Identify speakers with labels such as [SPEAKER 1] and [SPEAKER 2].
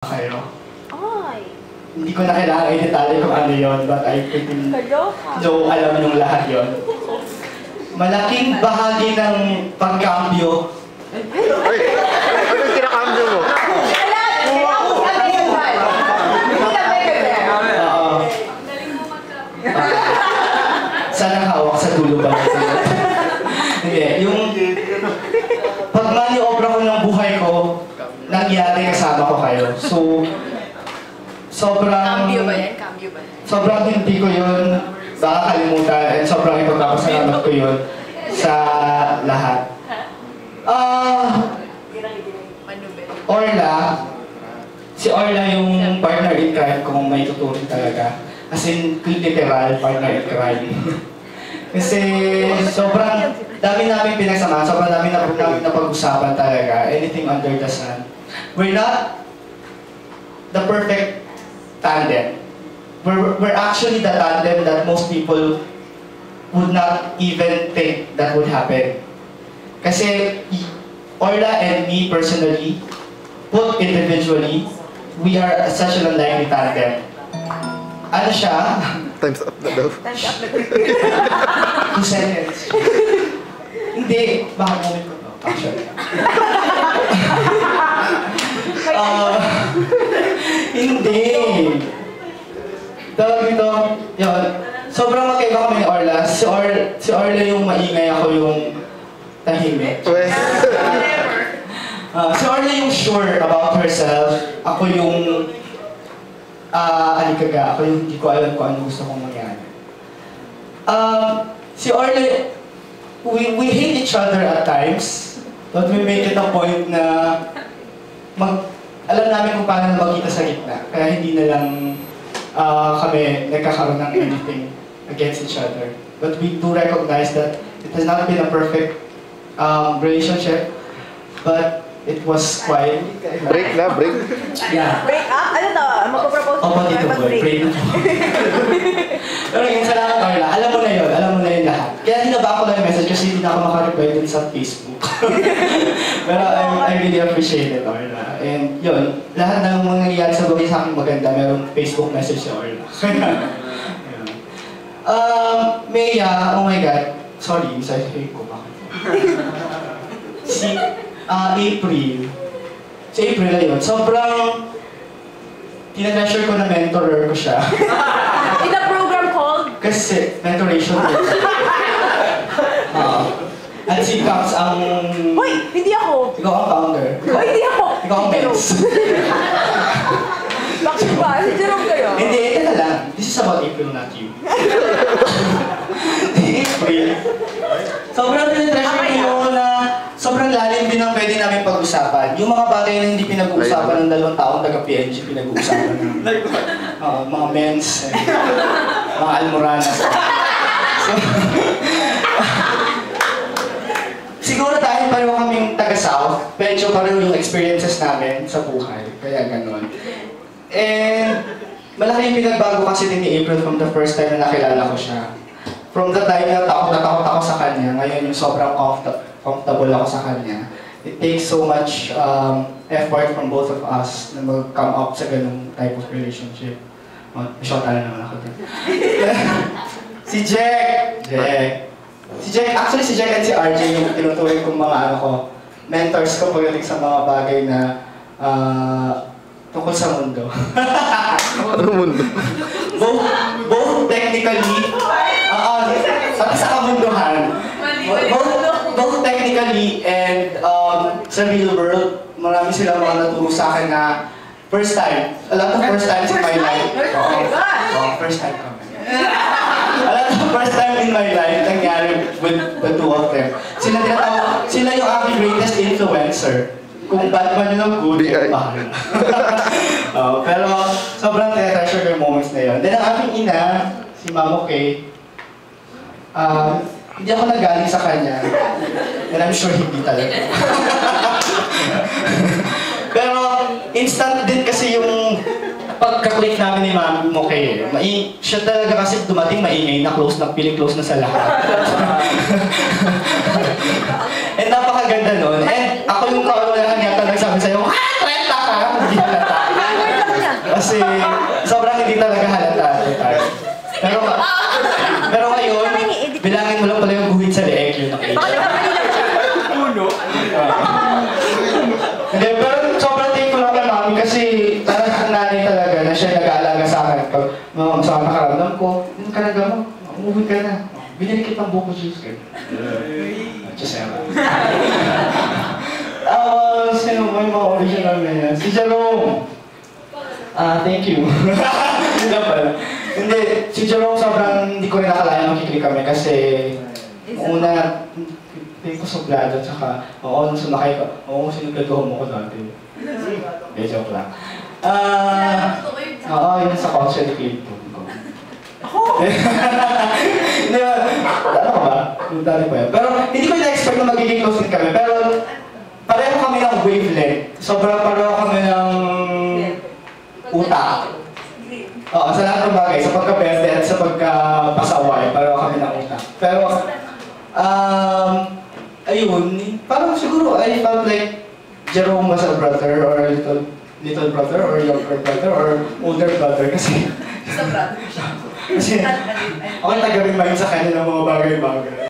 [SPEAKER 1] kayo.
[SPEAKER 2] Ay.
[SPEAKER 1] Hindi ko na kailangan i-detalye kung ano yun, but I pretty know alam nyung lahat yun. Malaking bahagi ng pagkambyo.
[SPEAKER 3] Ay! Ano yung kinakambyo mo?
[SPEAKER 1] Sana hawak sa dulo ba? Hindi, yung pag-maniobra ko ng buhay ko, nangyari kasama ko kayo. So, sobrang...
[SPEAKER 2] Cambio ba yan? Cambio ba yan?
[SPEAKER 1] Sobrang hindi ko yun nakakalimutan and sobrang ipagpapasalamat ko yun sa lahat. Orla, si Orla yung partner in crime kung may tuturin talaga. As in, literal partner in crime. Kasi sobrang dami namin pinagsama, sobrang dami namin napag-usapan talaga. Anything under the sun. We're not the perfect tandem. We're actually the tandem that most people would not even think that would happen. Kasi Orla and me personally, both individually, we are such an unlikely tandem. Ano siya?
[SPEAKER 3] Time's up na daw.
[SPEAKER 2] Time's up na daw.
[SPEAKER 1] 2 seconds. Hindi, baka moment ko to. Actually. Hindi. Tawag ito, yun. Sobrang magkaiba kami ni Orla. Si Orla yung maingay, ako yung tahimik. Si Orla yung sure about herself. Ako yung alikaga. Ako yung hindi ko alam kung ano gusto kong mangyari. Si Orla, we hate each other at times, but we make it a point na alam namin kung paano na magkita sa gitna. Kaya hindi na lang kami nagkakaroon ng anything against each other. But we do recognize that it has not been a perfect relationship, but it was quite...
[SPEAKER 3] Break na, break.
[SPEAKER 1] Yeah.
[SPEAKER 2] Break up? Ano to? Magpapropose
[SPEAKER 1] Opo, dito po. Break na po. Pero yun, salamat Orla. Alam mo na yun. Alam mo na yun lahat. Kaya hinaba ko lang yung message kasi hindi na ako makareply dun sa Facebook. Pero I really appreciate it, Orla. And yun, lahat ng mga nangyayari sa buhay sa akin maganda, merong Facebook message sa Orla. Maya, oh my God. Sorry, sasabihin ko bakit. Si April. Si April na yun. Sobrang tinatreasure ko na mentorer ko siya.
[SPEAKER 2] In a program called?
[SPEAKER 1] Kasi mentoration ko. At si Caps ang...
[SPEAKER 2] Hoy! Hindi ako!
[SPEAKER 1] Ikaw ang founder.
[SPEAKER 2] Hoy! Hindi ako!
[SPEAKER 1] Ikaw ang mens.
[SPEAKER 2] Bakit ba? Si Jerome kayo?
[SPEAKER 1] Hindi, ito na lang. This is about April, not you. April. Sobrang tinatreasure ko yun na sobrang lalim din ang pwede namin pag-usapan. Yung mga bagay na hindi pinag-uusapan ng 2 taong taga-PNG, pinag-uusapan ng mga mens, mga almoranas. So, siguro dahil pareho kaming taga-South, medyo pareho yung experiences namin sa buhay. Kaya ganun. And malaki yung pinagbago kasi din ni April from the first time na nakilala ko siya. From the time na takot ako sa kanya, ngayon yung sobrang comfortable ako sa kanya. It takes so much effort from both of us na mag-come up sa ganung type of relationship. Shota na naman ako din. Si Jack! Actually si Jack and si RJ yung tinuturing kong mga mentors ko pagdating sa mga bagay na tungkol sa mundo.
[SPEAKER 3] Ano mundo?
[SPEAKER 1] Both technically, sa kamunduhan. Both technically and sa real world, marami silang mga naturo sa akin na first time. A lot of first times in my life. First time kami. A lot of first time in my life nangyari with the two of them. Sila yung aking greatest influencer. Kung bad man yun ang good, mahal. Pero sobrang treasure ko yung moments na yun. Then ang aking ina, si Mamo Kay, hindi ako nagaling sa kanya. And I'm sure hindi talaga. Pero instant din kasi yung pagka-click namin ni Mami Moke, siya talaga kasi dumating maingay na close na, piling close na sa lahat. And napakaganda nun. And ako yung kaunahan yata nagsabi sa'yo, Trenta ka! Hindi halata. Kasi sobrang hindi talaga halata. Pero ngayon, bilangin mo lang pala yung guhit sa leeg yun.
[SPEAKER 2] Uno?
[SPEAKER 1] Hindi, pero sobrang thankful lang kay Mami kasi talagang nanay talaga na siya nag-aalaga sa akin. Pag sa nakaramdam ko, ano ka na gamot? Umuwi ka na. Binili kitang buko juice ka. Chisera. Sino ba yung mga original na yan? Si Jerome! Thank you. Hindi pala. Hindi, si Jerome sobrang hindi ko rin nakalain makiklik kami kasi una, hindi ko suplado, tsaka, nung sumakay ka, sinugatuhan mo ko dati. Joke lang. Yun sa kotse ni Clinton ko. Hindi ba? Ano ka ba? Dali pa yun. Pero hindi ko na-expect na magiging close din kami. Pero pareho kami ng wavelength. Sobrang pareho kami ng utak. Oo, sa lahat ng bagay. Sa pagka-beste at sa pagka-pasaway. Pareho kami ng utak. Pero, ayun, parang siguro ay parang like Jerome was a brother or a little brother or younger brother or older brother kasi ako taga-remind sa kanya ng mga bagay-bagay.